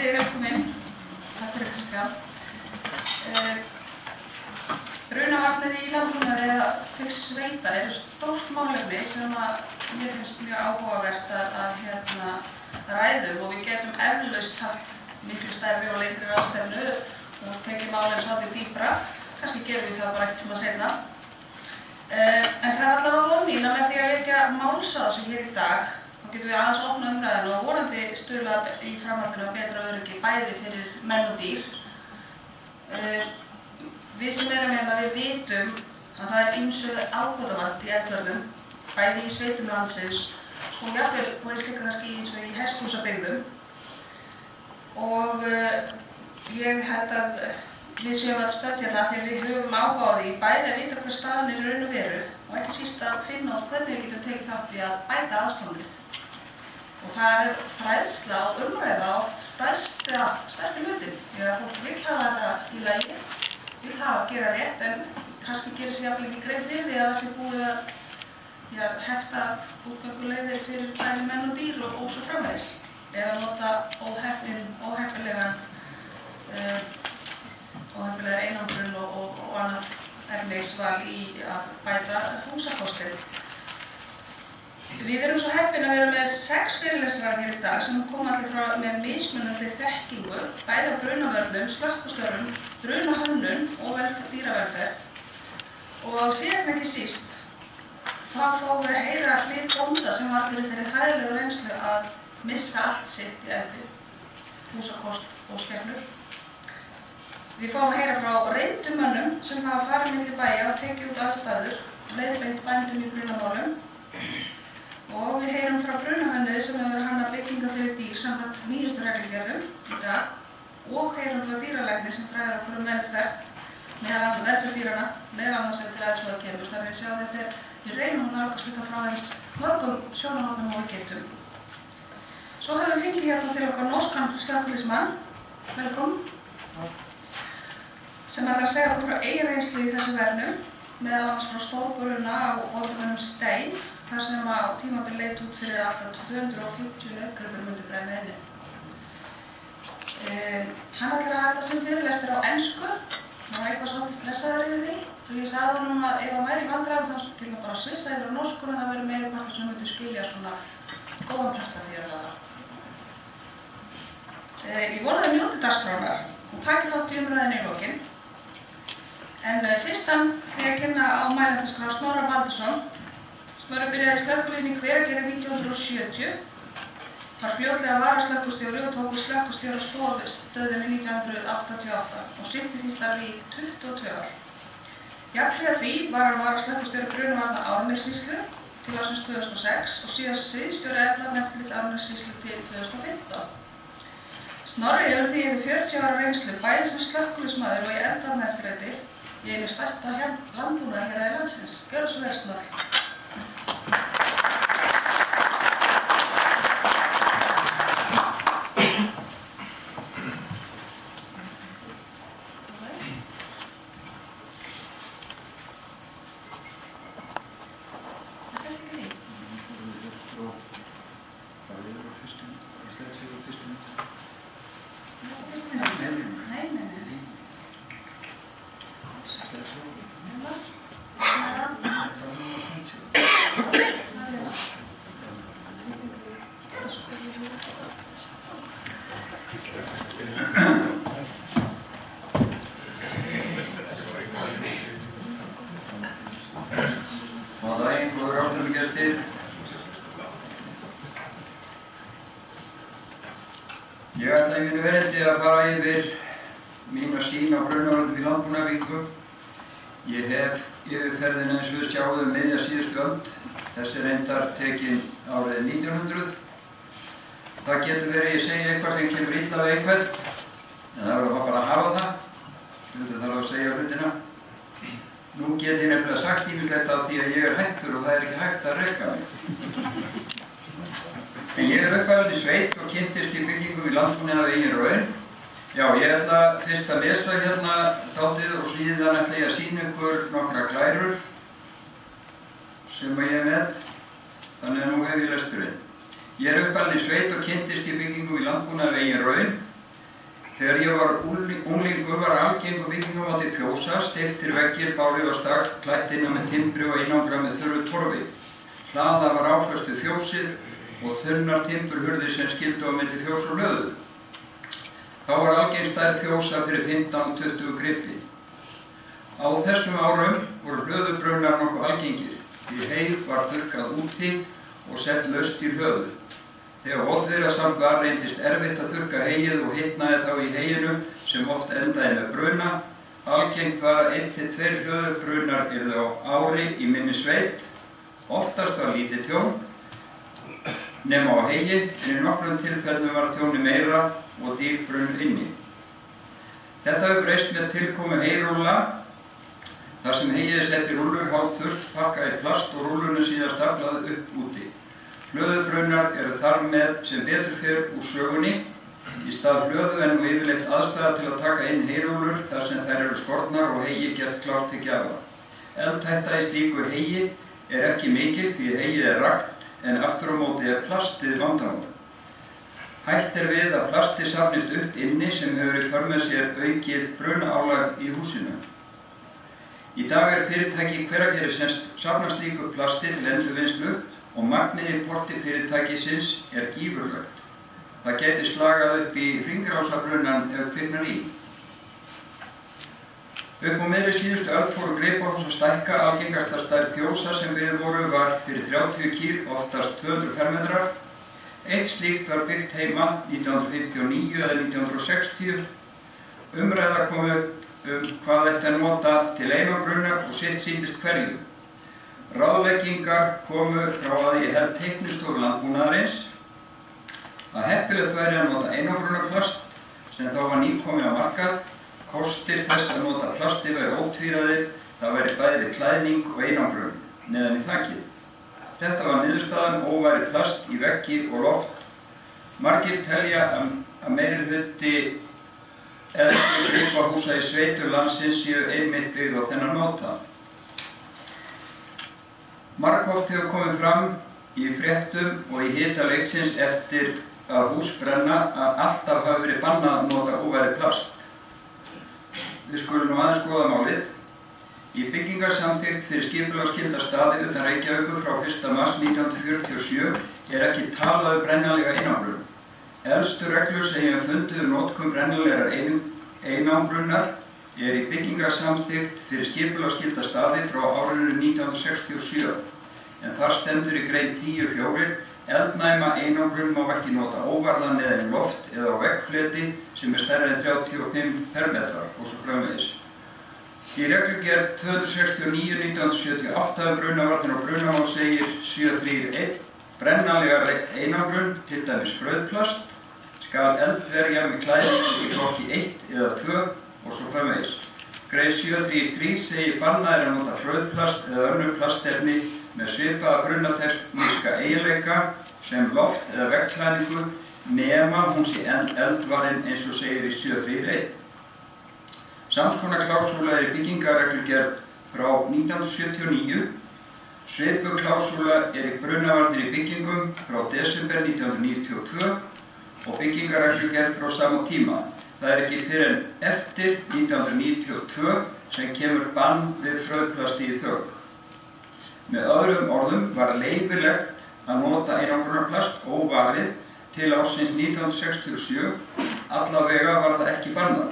velkomin. Takk fyrir Kristján. Brunavarnir í landbúnaði eða til sveita eru stórt málefni sem mér finnst mjög áhugavert að ræðum og við getum eflaust haft miklu stærri og lengri ráðstefnu og tekið málin svolítið dýpra. Kannski gerum við það bara einhvern tíma seinna. En það allavega von mín að með því að vekja máls á þessu hér í dag, þá getum við aðeins opna umræðinu og vonandi stuðla í framhaldinu að betra öryggi bæði fyrir menn og dýr. Við sem erum hérna, við vitum að það ýmsu ábótavant í eldvörnum, bæði í sveitum landsins og jafnvel og eins líka kannski eins og í hesthúsabyggðum. Og ég held að við séum að stödd hérna þegar við höfum áhuga á því bæði að vita hvað staðan er í raun og veru og ekki síst að finna út hvernig við getum tekið þátt í að bæta aðstæðurnar. Og það er fræðsla og umræða oft stærsti hlutinn, því að fólk vill hafa þetta í lagi, vill hafa að gera rétt en kannski gerir sér jafnvel ekki grein fyrir því að það sé búið að hefta útgönguleiðir fyrir bæði menn og dýr og svo framvegis eða nota óheppilega einangrun og annað efnisval í að bæta húsakostið. Við erum svo heppin að vera með 6 fyrirlesarar hér í dag sem koma allir með mismunandi þekkingu, bæði á brunavörnum, slökkvistörfum, brunahönnun og dýravelferð. Og síðast en ekki síst, þá fáum við að heyra hlið bónda sem var fyrir þeirri hræðilegu reynslu að missa allt sitt í eldi, húsakost og skepnur. Við fáum að heyra frá reyndum mönnum sem hafa farið milli bæja og tekið út aðstæður, leiðbeint bændum í brunamálum. Og við heyrum frá brunahönnuði sem hefur hannað byggingar fyrir dýr samkvæmt nýjustu reglugerðum í dag og heyrum frá dýralækni sem fræðir okkur velferð dýranna, meðal annars ef til eldsvoða kemur. Þannig að sjá þetta við reynum að nálgast þetta frá eins mörgum sjónarhornum og við getum. Svo höfum við fengið hérna til okkar norskan slökkviliðsmann, velkomin, sem ætlar að segja okkur frá eigin reynslu í þessu vernum, meðal annars frá stórbruna á orðunum Stein, þar sem á tímabil leit út fyrir alltaf 250 nautgripir myndu brenna inni. Hann ætlar að halda sinn fyrirlestur á ensku, hann var eitthvað svolítið stressaður yfir því, svo ég sagði honum að ef hann væri í vandræðum þá til að bara svissa yfir á norskuna, það verður meiri partur sem myndi skilja svona góðan parta því að það var. Ég vona að njóti dagskránar og taki þátt í umræðinni í lokin. En fyrstan þegar ég kynna á mælendaskrá Snorra Baldursson. Snorri byrjaði slökkviliðinu í Hveragerði 1970, var fljótlega varaslökkvistjóri og tók við slökkvistjórastöðinni 1988 og sinnti því starfi í 22 ár. Jafnhliða því var hann varaslökkvistjóri brunavarna Árnessýslu til ársins 2006 og síðan sviðsstjóri eldvarnaeftirlits Árnessýslu til 2015. Snorri hefur því yfir 40 ára reynslu bæði sem slökkviliðsmaður og í eldvarnaeftirliti í einu stærsta landbúnaði hér í landsins. Gjörðu svo vel, Snorri. Ég ætla í mínu erindi að fara yfir mína sýn á brunavarnir í landbúnaðarvíku. Ég hef yfirferðina eins og við sjáum miðja síðustu öld. Þessi reyndar tekin árið 1900. Það getur verið ég segi eitthvað sem kemur illa við einhvern, en það verður bara að hafa það. Þetta þarf að segja hlutina. Nú get ég nefnilega sagt ýmislegt af því að ég er hættur og það er ekki hægt að reka mig. En ég er uppalinn í sveit og kynntist í byggingum í landbúnaði af eigin raun. Já, ég ætla fyrst að lesa hérna dálítið og síðan ætla ég að sýna ykkur nokkra glærur sem ég er með. Þannig að nú hef ég lesturinn. Ég er uppalinn í sveit og kynntist í byggingum í landbúnaði af eigin raun. Þegar ég var unglingur var algengur byggingamáti fjósa, steyptir veggir, bárið og stakk, klætt innan með timbri og einangrað með þurru torfi. Hlaða var áflöst við fjósið og þunnar timburhurðir sem skildu á milli fjós og hlöðu. Þá var algeng stærð fjósa fyrir 15-20 gripi. Á þessum árum voru hlöðubrunnar nokkuð algengir, því hey var þurrkað úti og sett laust í hlöðu. Þegar oddviðrasamt var reyndist erfitt að þurrka heyið og hitnaði þá í heyinu sem oft endaði með bruna. Algengt var að 1-2 hlöðubrunnar yrðu á ári í minni sveit. Oftast var lítið tjón nema á heyi, en í nokkrum tilfellum var tjóni meira og dýr brunnu inni. Þetta hefur breyst með tilkomu heyrúlla, þar sem heyið sett í rúllur hálfþurrt, pakkað í plast og rúllunum síðan staflað upp úti. Hlöðubrunnar eru þar með sem betur fer úr sögunni. Í stað hlöðu er nú yfirleitt aðstæða til að taka inn heyrúllur þar sem þær eru skornar og heyi gert klárt til gjafa. Eldhætta í slíku heyi er ekki mikil því heyið er rakt, en aftur á móti er plastið vandamál. Hætt er við að plastið safnist upp inni sem hefur í för með sér aukið brunaálag í húsinu. Í dag er fyrirtæki Hveragerðis sem safnar slíku plasti til endurvinnslu og magnið importi fyrirtækisins er gífurlegt. Það gæti slagað upp í hringrásabrunann ef kviknar í. Upp á miðri síðustu öld fóru gripahús að stækka. Algengasta stærð fjósa sem byggð voru var fyrir 30 kýr, oftast 200 fermetrar. Eitt slíkt var byggt heima 1959 eða 1960. Umræða kom upp hvað ætti að nota til einangrunnar og sitt sýndist hverju. Ráðleggingar komu frá að ég held teiknistofu landbúnaðarins að heppilegt væri að nota einangrunarplast sem þá var nýkomið á markað. Kostir þess að nota plasti væri ótvíræðir, það væri bæði klæðning og einangrun neðan í þakið. Þetta var niðurstaðan, óværi plast í veggi og loft. Margir telja að meirihluti eldri gripahúsa í sveitum landsins séu einmitt byggð á þennan máta. Margoft hefur komið fram í fréttum og í hita leiksins eftir að hús brenna að alltaf hafi verið bannað að nota óværi plast. Við skulum nú aðeins skoða málið. Í byggingarsamþykkt fyrir skipulagsskylda staði utan Reykjavíkur frá 1. mars 1947 er ekki talað brennanlega einangrun. Elstu reglur sem ég hef fundið notkun brennanlegar einangrunnar er í byggingarsamþykkt fyrir skipulagsskylda staði frá árinu 1967. En þar stendur í grein 10.4: eldnæma einangrun má ekki nota óvarðan neðan í loft eða á veggfleti sem er stærri en 35 fermetrar og svo framvegis. Í reglugerð 269/1978 brunavarnir og brunamál segir 7.3.1: brennanlegar einangrun, til dæmis brauðplast, skal eldverja með klæðningu í flokki 1 eða 2 og svo framvegis. Grein 7.3.3 segir bannað er að nota brauðplast eða önnur plastefni með svipaða brunatekníska eiginleika sem loft eða veggklæðningu nema hún sé eldvarin eins og segir í 7.3.1. Sams konar klásúla er í byggingarreglugerð frá 1979. Svipuð klásúla er í brunavarnir í byggingum frá desember 1992 og byggingarreglugerð frá sama tíma. Það er ekki fyrr en eftir 1992 sem kemur bann við frauðplasti í þögn. Með öðrum orðum var leyfilegt að nota einangrunarplast óvarið til ársins 1967, allavega var það ekki bannað.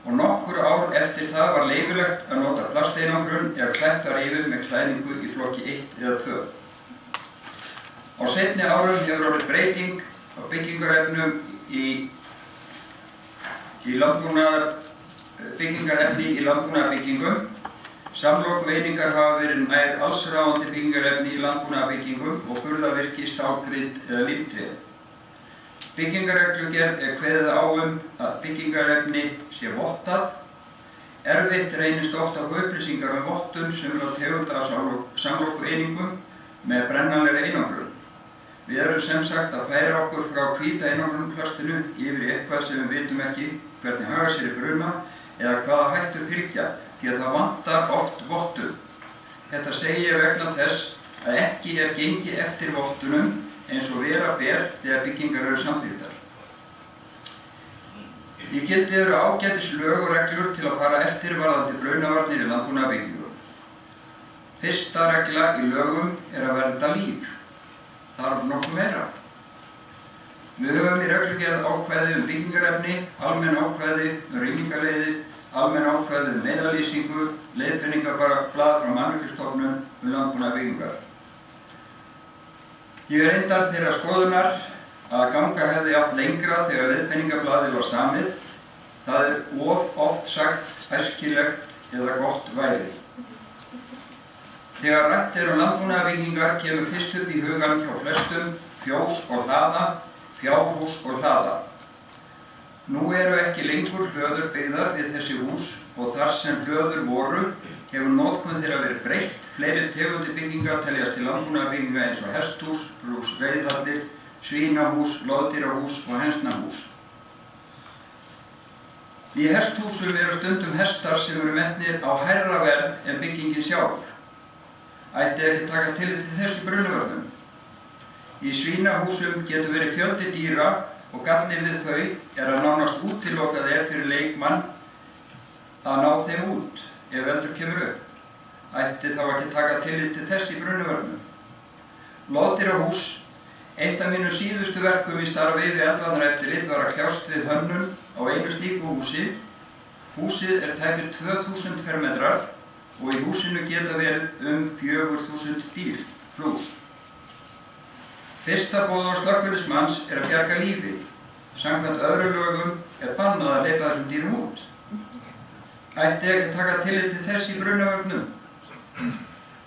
Og nokkur ár eftir það var leyfilegt að nota plasteinangrun ef klætt var yfir með klæðningu í flokki 1 eða 2. Á seinni árum hefur orðið breyting á byggingarefnum byggingarefni í landbúnaðarbyggingum. Samlokueiningar hafa verið nær allsráðandi byggingarefni í landbúnaðarbyggingum og burðarvirki, stálgrind eða límtré. Byggingarreglugerð er kveðið á að byggingarefni sé vottað. Erfitt reynist ofta á upplýsingar vottun sem er á tegund af samlokueiningum með brennanlegri einangrun. Við erum sem sagt að færa okkur frá hvíta einangrunarplastinu yfir í eitthvað sem við vitum ekki hvernig haga sér í bruna eða hvaða hættur fylgja, því að það vantar oft vottun. Þetta segi ég vegna þess að ekki er gengið eftir vottunum eins og vera ber þegar byggingar eru samþykktar. Í gildi eru ágætis lög og reglur til að fara eftir varðandi brunavarnir í landbúnaðarbyggingum. Fyrsta regla í lögum er að vernda líf. Þarf nokkuð meira. Við höfum í reglugerð ákvæði byggingarefni, almenn ákvæði rýmingarleiðir, almenn ákvæði neyðarlýsingu, leiðbeiningablað frá Mannvirkjastofnun landbúnaðarbyggingar. Ég er reyndar þeirrar skoðunar að ganga hefði átt lengra þegar leiðbeiningablaðið var samið. Það er oft sagt æskilegt eða gott væri. Þegar rætt landbúnaðarbyggingar kemur fyrst upp í hugann hjá flestum fjós og hlaða, fjárhús og hlaða. Nú eru ekki lengur hlöður byggðar við þessi hús og þar sem hlöður voru hefur notkun þeirra verið breytt. Fleiri tegundir byggingar teljast til landbúnaðarbygginga eins og hesthús, veiðhallir, svínahús, loðdýrahús og hænsnahús. Í hesthúsum eru stundum hestar sem eru metnir á hærra verð en byggingin sjálf. Ætti ekki taka tillit til þess í brunavörnum. Í svínahúsum getur verið fjöldi dýra og gallinn við þau er að nánast útilokað fyrir leikmann að ná þeim út ef eldur kemur upp. Ætti þá ekki taka tillit til þess í brunavörnum. Loðdýrahús. Eitt af mínu síðustu verkum í starfi við eldvarnaeftirlit var að kljást við hönnun á einu slíku húsi. Húsið er tæpir 2000 fermetrar og í húsinu geta verið 4000 dýr plús. Fyrsta boð slökkviliðsmanns er að bjarga lífi. Samkvæmt öðrum lögum er bannað að hleypa þessum dýrum út. Ætti ekki taka tillit til þess í brunavörnum.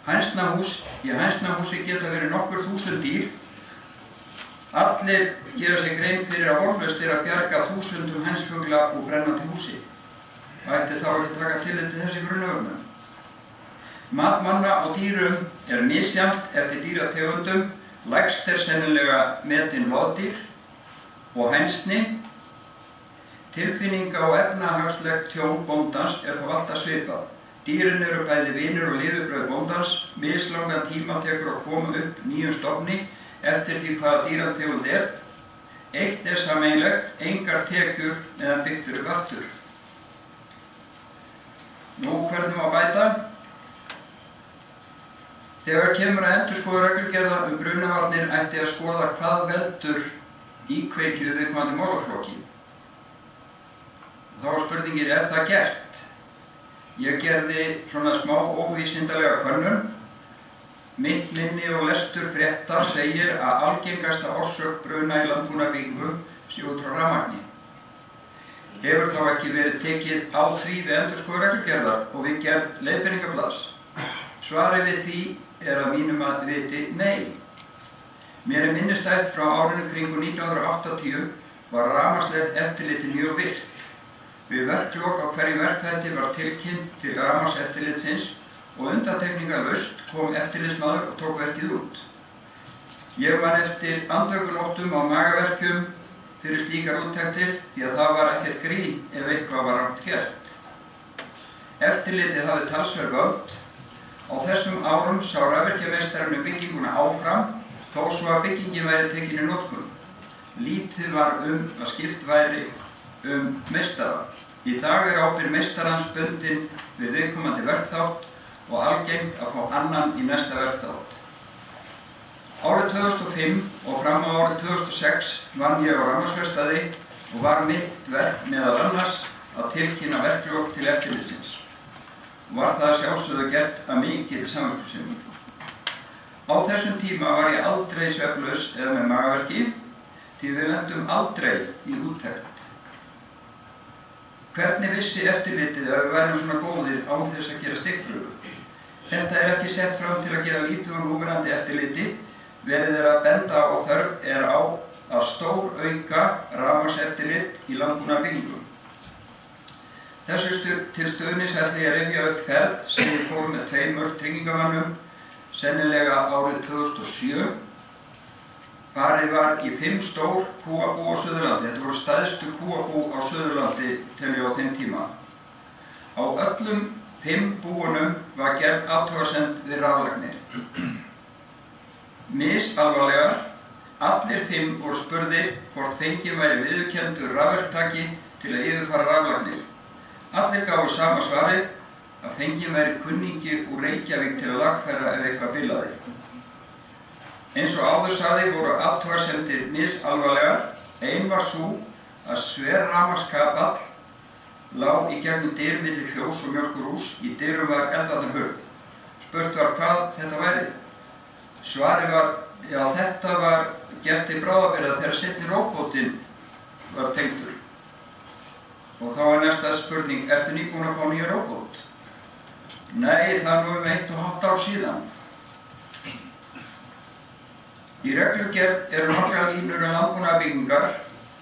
Í hænsnahúsi geta verið nokkur þúsund dýr. Allir gera sér grein fyrir að vonlaust er að bjarga þúsundum hænsfugla úr brennandi húsi. Ætti þá ekki taka tillit til þess í brunavörnum. Mat manna á dýrum er misjafnt eftir dýrategundum. Lægst er sennilega metin loðdýr og hænsni. Tilfinninga og efnahagslegt tjón bóndans er þó alltaf svipað. Dýrin eru bæði vinir og lifibrauð bóndans. Mislangan tíma tekur að koma upp nýjum stofni eftir því hvaða dýrategund er. Eitt er sameiginlegt, engar tekjur meðan byggt upp aftur. Nú, hvernig má bæta? Þegar kemur að endurskoða reglugerða brunavarnir ætti að skoða hvað veldur íkveikju viðkomandi málaflokki. Þá var spurningin, er það gert? Ég gerði svona smá óvísindalega könnun. Mitt minni og lestur frétta segir að algengasta orsök bruna í landbúnaðarbyggingum sé út frá rafmagni. Hefur þá ekki verið tekið á því við endurskoðun reglugerðar og við gerð leiðbeiningablaðs? Svarið við því er að mínum að viti nei. Mér er minnisstætt frá árinu kringum 1980 var rafmagnslegt eftirliti mjög virkt. Við verklok á hverju verkþætti var tilkynnt til rafmagnseftirlitsins og undantekningarlaust kom eftirlitsmaður og tók verkið út. Ég man eftir andvökunóttum á magaverkjum fyrir slíkar úttektir því að það var ekkert grín ef eitthvað var rangt gert. Eftirlitið hafði talsverð völd. Á þessum árum sá rafvirkjameistarinn bygginguna áfram þó svo að byggingin væri tekin í notkun. Lítið var að skipt væri meistara. Í dag er ábyrgð meistarans bundin við viðkomandi verkþátt og algengt að fá annan í næsta verkþátt. Árið 2005 og fram á árið 2006 vann ég á rafmagnsverkstæði og var mitt verk meðal annars að tilkynna verklok til eftirlitsins. Var það sjálfsögðu gert að mikilli samviskusemi. Á þessum tíma var ég aldrei svefnlaus eða með magaverki því við lentum aldrei í úttekt. Hvernig vissi eftirlitið að við værum svona góðir án þess að gera stikkpröfu? Þetta er ekki sett fram til að gera lítið úr núverandi eftirliti. Verið er að benda á þörf er á að stórauka rafmagnseftirlit í landbúnaðarbyggingum. Þessu til stuðnings ætla ég að rifja upp ferð sem ég fór með 2 tryggingamönnum, sennilega árið 2007. Farið var í 5 stór kúabú á Suðurlandi. Þetta voru stærstu kúabú á Suðurlandi til ég á þeim tíma. Á öllum 5 búunum var gerð athugasemd við raflagnir. Misalvarlegar, allir 5 voru spurðir hvort fenginn væri viðurkenndur rafverktaki til að yfirfara raflagnir. Allir gáfu sama svarið að fenginn væri kunningi úr Reykjavík til að lagfæra ef eitthvað bilaði. Eins og áður sagði voru athugasemdir misalvarlegar. Ein var sú að sver rafmagnskapall lá í gegnum dyr milli fjós og mjólkurhús. Í dyrum var eldvarnarhurð. Spurt var hvað þetta væri. Svarið var, já, þetta var gert til bráðabirgða þegar seinni róbótinn var tengdur. Og þá var næsta spurning, ertu nýbúin að fá nýja róbót? Nei, það er nú 1,5 ár síðan. Í reglugerð eru nokkrar línur landbúnaðarbyggingar.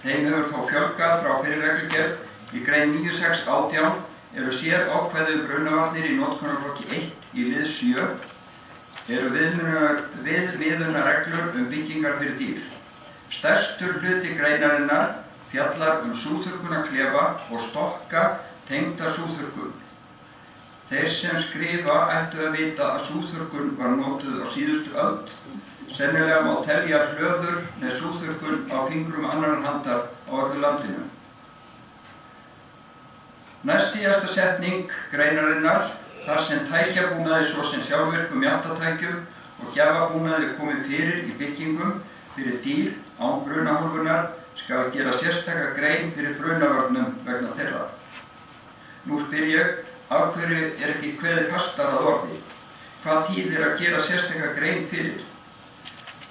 Þeim hefur þó fjölgað frá fyrri reglugerð. Í grein 9.6.18 eru sér ákvæði brunavarnir í notkunarflokki 1 í lið 7 eru viðmiðunarreglur byggingar fyrir dýr. Stærstur hluti greinarinnar fjallar súðþurrkunarklefa og stokka tengda súðþurrkun. Þeir sem skrifa ættu að vita að súðþurrkun var notuð á síðustu öld. Sennilega má telja hlöður með súðþurrkun á fingrum annarrar handar á öllu landinu. Næst síðasta setning greinarinnar, þar sem tækjabúnaði svo sem sjálfvirkum mjaltatækjum og gjafabúnaði komið fyrir í byggingum fyrir dýr án brunahólfunar, skal gera sérstaka grein fyrir brunavörnum vegna þeirra. Nú spyr ég, af hverju ekki kveðið fastar að orði? Hvað þýðir að gera sérstaka grein fyrir?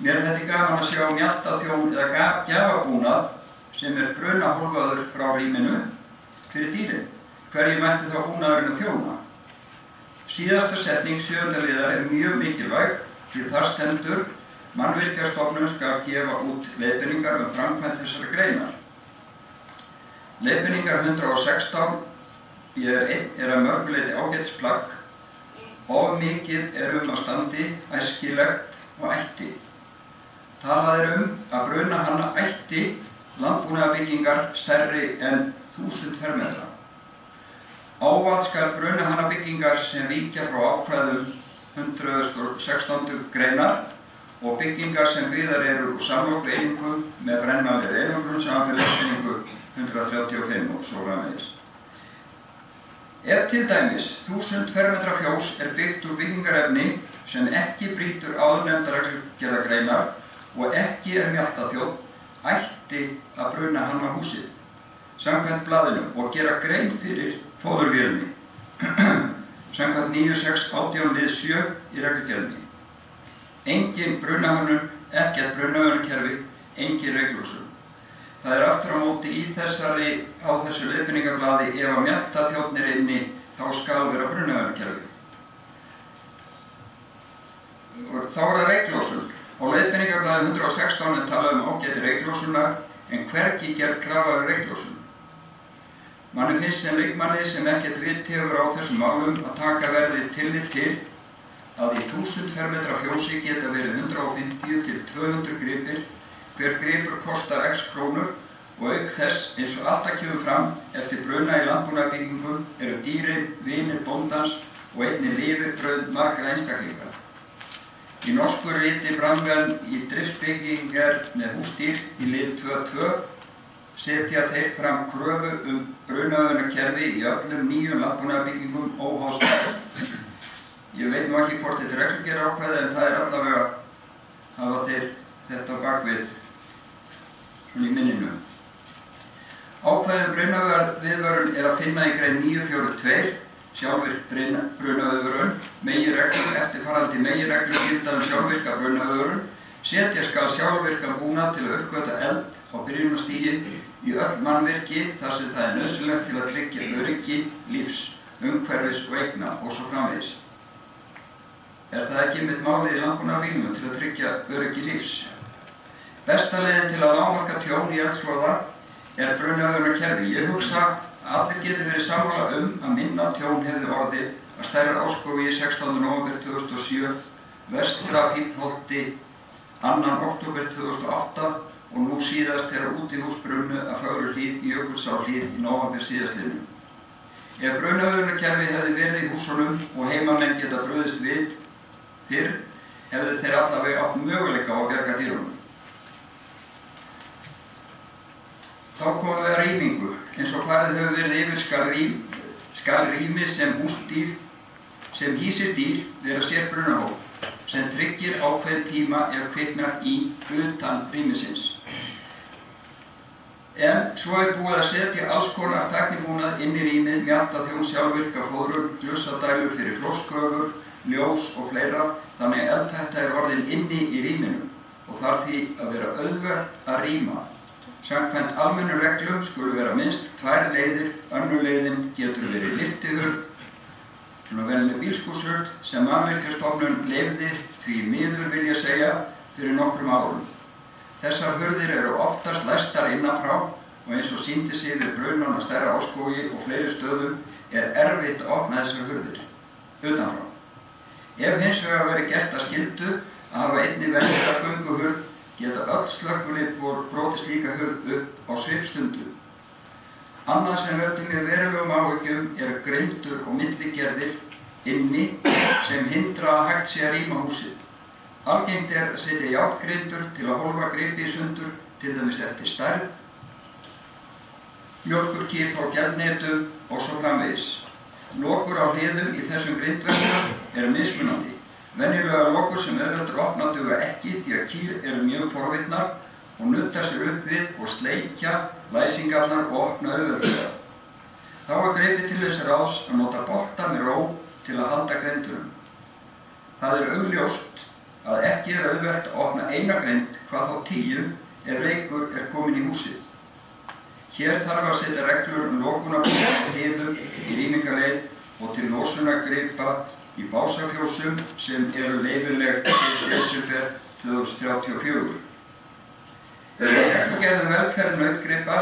Mér þætti gaman að sjá mjaltaþjón eða gjafabúnað sem brunahólfaður frá rýminu fyrir dýrin. Hverju mætti þá búnaðurinn að þjóna? Síðasta setning 7. liðar mjög mikilvæg því þar stendur Mannvirkjastofnun skal gefa út leiðbeiningar framkvæmd þessara greinar. Leiðbeiningar 116 er að mörgu leyti ágætisplagg. Of mikið að standi æskilegt og ætti. Talað að brunahanna ætti landbúnaðarbyggingar stærri en 1000 fermetra. Ávallt skal brunahannabyggingar sem víkja frá ákvæðum 116. greinar og byggingar sem byggðar eru úr samlokueiningum með brennmælir einangrun samanber leiðbeiningu 135 og svo framvegis. Ef til dæmis 1000 fermetra fjós byggt úr byggingarefni sem ekki brýtur áðurnefndar reglugerðargreinar og ekki mjaltaþjónn, ætti að brunahanna húsið samkvæmt blaðinu og gera grein fyrir fóðurvélni samkvæmt 9.6.18 lið 7 í reglugerðinni. Engin brunahönnun, ekkert brunahönnunkerfi, engin reglhúsum. Það aftur á móti á þessu leiðbeiningarblaði ef að mjaltaþjónn inni þá skal vera brunahönnunkerfi. Þá það reglhúsum. Á leiðbeiningarblaði 116 talað ágæti reglhúsunar en hvergi gerð krafa reglhúsum. Manni finnst sem leikmanni sem ekkert vit hefur á þessum málum að taka verði tillit til að í 1000 fermetra fjósi geta verið 150 til 200 gripir. Hver gripur kostar x krónur og auk þess, eins og alltaf kemur fram, eftir bruna í landbúnaðarbyggingum eru dýrin, vinir bóndans og einnig lifibrauð margra einstaklinga. Í norsku riti Brandvern í driftsbyggingar með húsdýr í lið 2.2 setja þeir fram kröfu brunahönnunarkerfi í öllum nýjum landbúnaðarbyggingum óháð stærð. Ég veit nú ekki hvort þetta reglugerðarákvæði en það allavega hafa þeir þetta bakvið svona í minninu. Ákvæði brunaviðvörun að finna í grein 9.4.2 sjálfvirk brunaviðvörun, meginreglur eftirfarandi meginreglur gilda sjálfvirka brunaviðvörun. Setja skal sjálfvirkan búnað til að uppgötva eld á byrjunarstigi í öll mannvirki þar sem það nauðsynlegt til að tryggja öryggi lífs, umhverfis og eigna og svo framvegis. Það ekki einmitt málið í landbúnaðarbyggingum til að tryggja öryggi lífs? Besta leiðin til að lágmarka tjón í eldsvoða brunavörunarkerfi. Ég hugsa að allir geti verið sammála að minna tjón hefði orðið að stærra Árskógi 16. nóvember 2007, Vestra Fíflholti 2. október 2008 og nú síðast þegar útihús brunnu að Fögruhlíð í Jökulsárhlíð í nóvember síðastliðnum. Ef brunavörunarkerfi hefði verið í húsunum og heimamenn geta brugðist við fyrr, hefðu þeir allavega átt möguleika á að bjarga dýrunum. Þá komum við að rýmingu. Eins og farið hefur verið yfir skal rými sem hýsir dýr vera sér brunahólf, sem tryggir ákveðin tíma ef kviknar í utan rýmisins. En svo búið að setja alls konar tæknibúnað inn í rýmið, mjaltaþjón, sjálfvirka fóðrur, glussadælur fyrir frostköfur, ljós og fleira, þannig að eldhætta orðin inni í rýminu og þarf því að vera auðvelt að rýma. Samkvæmt almennum reglum skulu vera minnst 2 leiðir, önnur leiðin getur verið lyftihurð, svona venjuleg bílskúrshurð sem Mannvirkjastofnun leyfði því miður vil ég segja fyrir nokkrum árum. Þessar hurðir eru oftast læstar innanfrá og eins og sýndi sig við brunann á Stærra Árskógi og fleiri stöðum erfitt að opna þessar hurðir utanfrá. Ef hins vegar verið gert að skyldu að hafa einnig venjulega gönguhurð geta öll slökkvilið brotið slíka hurð upp á svipstundu. Annað sem veldur mér verulegum áhyggjum eru greindur og milligerðir inni sem hindra að hægt sé að rýma húsið. Algengt að setja járngreindur til að hólfa gripi í sundur, til dæmis eftir stærð, mjólkurkýr frá geldnetum og svo framvegis. Lokur á hliðum í þessum grindverkum eru mismunandi. Venjulega lokur sem auðvelt opna duga ekki því að kýr eru mjög forvitnar og nudda sér upp við og sleikja læsingarnar og opna auðveldlega. Þá gripið til þess ráðs að nota bolta með ró til að halda greindurum. Það augljóst að ekki auðvelt að opna eina greind, hvað þá 10, ef reykur kominn í húsið. Hér þarf að setja reglur lokunarbúnað á hliðum í rýmingarleið og til losunargripa í básafjósum sem eru leyfileg til desember 2034. Reglugerð velferð nautgripa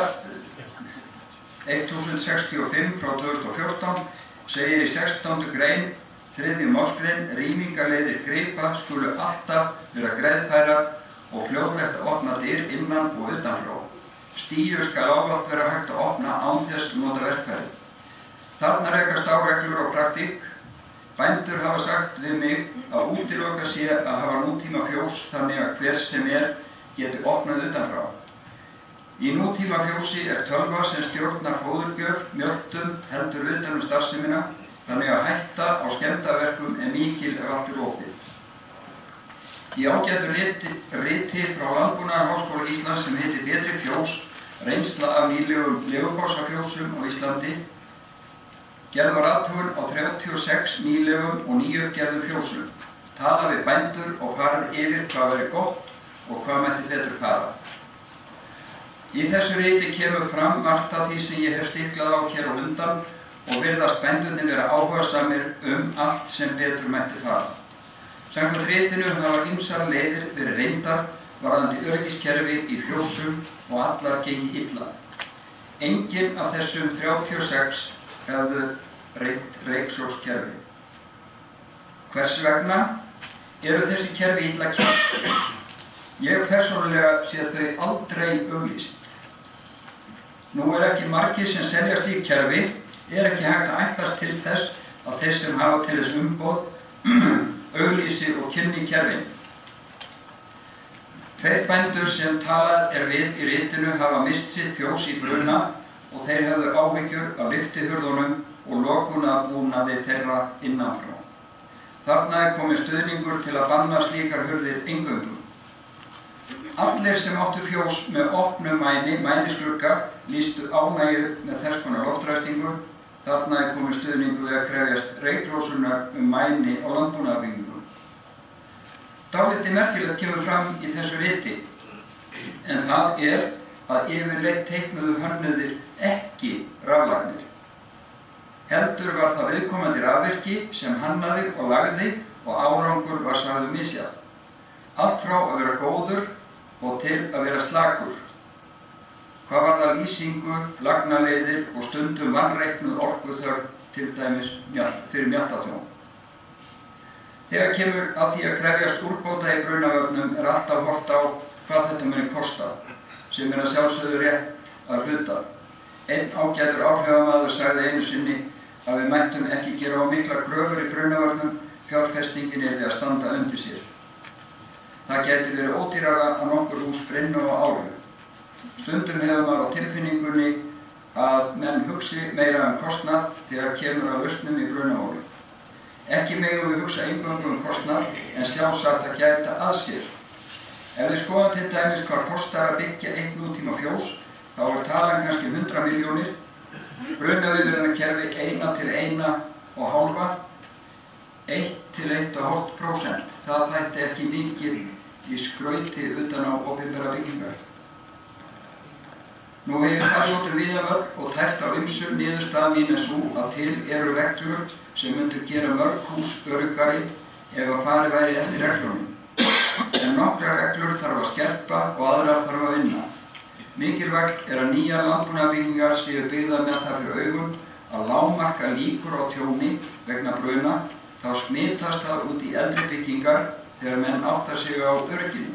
1065 frá 2014 segir í 16. grein 3. málsgrein rýmingarleiðir gripa skulu alltaf vera greiðfærar og fljótlegt að opna dyr innan og utanfrá. Stíu skal ávallt vera hægt að opna án þess nota verkfæri. Þarna rekast á reglur og praktík. Bændur hafa sagt við mig að útiloka sé að hafa nútíma fjós þannig að hver sem geti opnað utanfrá. Í nútíma fjósi tölva sem stjórnar fóðurgjöf, mjöltum, heldur utan starfsemina, þannig að hætta á skemmdarverkum mikil ef allt opið. Í ágætu riti frá Landbúnaðarháskóla Íslands sem heitir Betri fjós, reynsla af nýlegum legubásafjósum á Íslandi, gerð var athugun á 36 nýlegum og nýuppgerðum fjósum, talað við bændur og farið yfir hvað væri gott og hvað mætti betur fara. Í þessu riti kemur fram margt af því sem ég hef stiklað á hér á undan og virðast bændurnir vera áhugasamir allt sem betur mætti fara. Samkvæmt ritinu hafa ýmsar leiðir verið reyndar varðandi öryggiskerfi í fjósum og allar gengi illa. Enginn af þessum 36 hefðu reynt reyksjóskerfi. Hvers vegna eru þessi kerfi illa kynnt? Ég persónulega sé þau aldrei auglýst. Nú ekki margir sem selja slík kerfi, ekki hægt að ætlast til þess að þeir sem hafa til þess umboð auglýsi og kynni kerfin. 2 bændur sem talað við í ritinu hafa misst sitt fjós í bruna og þeir hefðu áhyggjur af lyftihurðunum og lokunarbúnaði þeirra innanfrá. Þarna komið stuðningur til að banna slíkar hurðir eingöngu. Allir sem áttu fjós með opnum mænisglugga lýstu ánægju með þess konar loftræstingu. Þarna komið stuðningur við að krefjast reyklosunar mæni á landbúnaðarbyggingum. Dálítið merkilegt kemur fram í þessu riti, en það að yfirleitt teiknuðu hönnuðir ekki raflagnir. Heldur var það viðkomandi rafvirki sem hannaði og lagði og árangur var sagður misjafn. Allt frá að vera góður og til að vera slakur. Hvað varðar lýsingu, lagnaleiðir og stundum vanreiknuð orkuþörf til dæmis fyrir mjaltaþjón. Þegar kemur að því að krefjast úrbóta í brunavörnum alltaf horft á hvað þetta muni kosta, sem að sjálfsögðu rétt að hluta. Einn ágætur áhrifamaður sagði einu sinni að við mættum ekki gera of miklar kröfur í brunavörnum, fjárfestingin yrði að standa undir sér. Það gæti verið ódýrara að nokkur hús brynnu á ári. Stundum hefur maður á tilfinningunni að menn hugsi meira kostnað þegar kemur að lausnum í brunamáli. Ekki megum við hugsa eingöngu kostnað en sjálfsagt að gæta að sér. Ef við skoðum til dæmis hvað kostar að byggja eitt nútíma fjós, þá talan kannski 100 milljónir. Brunaviðvörunarkerfi 1 til 1,5, 1 til 1,5%. Það þætti ekki mikið í skrauti utan á opinbera byggingar. Nú hefur farið út víða völl og tæft á ýmsum. Niðurstaða mín sú að til eru reglur sem myndu gera mörg hús öruggari ef að farið væri eftir reglunum. En nokkrar reglur þarf að skerpa og aðrar þarf að vinna. Mikilvægt að nýjar landbúnaðarbyggingar séu byggðar með það fyrir augum að lágmarka líkur á tjóni vegna bruna, þá smitast það út í eldri byggingar þegar menn áttar sig á örygginu.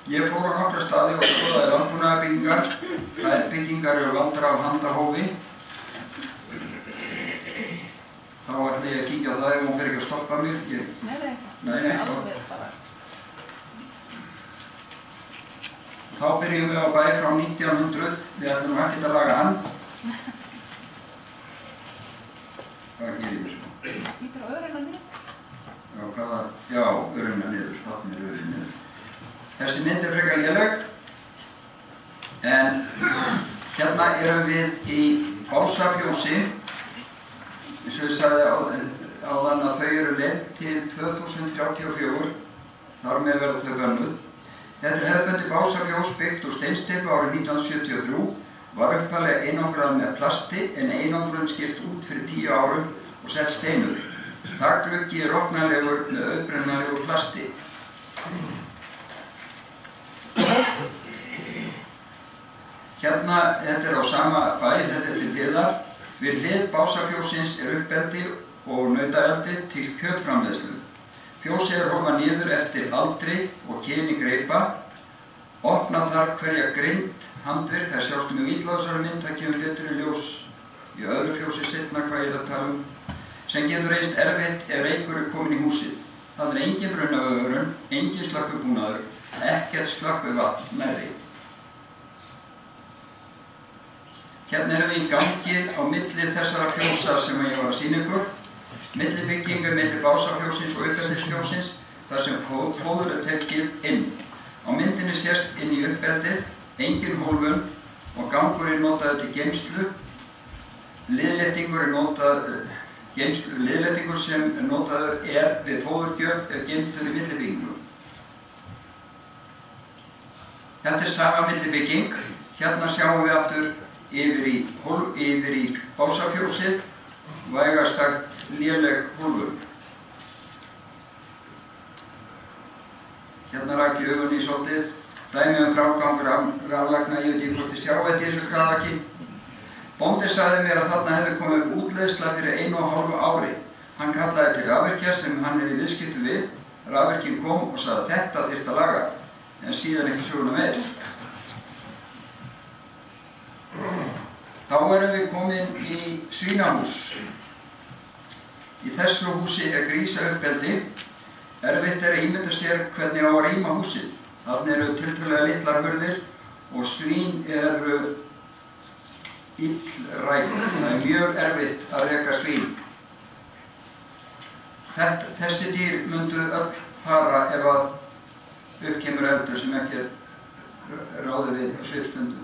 Ég fór á nokkra staði og skoðaði landbúnaðarbyggingar. Þær byggingar eru valdar af handahófi. Þá ætla ég að kíkja á það ef hún fer ekki að stoppa mig. Nei. Þá byrjum við á bæ frá 1900. Við ætlum ekkert að laga hann. Hvað gerir við svo? Ítur á örina niður? Já, örina niður. Þarna örina niður. Þessi mynd frekar léleg, en hérna erum við í Básafjósi. Eins og ég sagði áðan að þau eru leyfð til 2034, þar með verða þau bönnuð. Þetta hefðbundið Básafjós byggt úr steinsteypu árið 1973, var upphaflega einangrað með plasti en einangrun skipt út fyrir 10 árum og sett steinuð. Þakgluggi rofnalegur með auðbrennanlegu plasti. Hérna, þetta á sama bæ, þetta til hliðar. Við hlið Básafjóssins uppeldi og nautaeldi til kjötframleiðslu. Fjósið hólfað niður eftir aldri og kyni greipa. Opna þarf hverja grind handvirk, það sjást mjög illa á þessari mynd, það kemur betur í ljós í öðru fjósi seinna hvað ég að tala sem getur reynst erfitt ef reykur kominn í húsið. Það engin brunavöðurinn, engin slökkvibúnaður, ekkert slökkvivatn nærri. Hérna erum við í gangi á milli þessara fjósa sem ég var að sýna ykkur. Milli byggingu milli Básafjóssins og uppeldisfjóssins, þar sem fóður tekið inn. Á myndinni sést inn í uppeldið, engin hólfun og gangurinn notaður til geymslu. Liðléttingur sem notaður við fóðurgjöf geymdur í millibyggingu. Þetta sama millibygging. Hérna sjáum við aftur yfir í Básafjósið, vægast sagt léleg hólfun. Hérna rak ég augun í svolítið. Dæmi frágangur raflagna, ég veit ekki hvort þið sjáu þetta í þessu kraðaki. Bóndi sagði mér að þarna hefði komið upp útleiðsla fyrir 1,5 ári. Hann kallaði til rafvirkja sem hann í viðskiptum við. Rafvirkinn kom og sagði að þetta þyrfti að laga, en síðan ekki söguna meir. Þá erum við komin í svínahús. Í þessu húsi grísauppeldi. Erfitt að ímynda sér hvernig á að rýma húsið. Þarna eru tiltölulega litlar hurðir og svín eru illræk. Það mjög erfitt að reka svín. Þessi dýr myndu öll fara ef að upp kemur eldur sem ekki ráði við á svipstundu.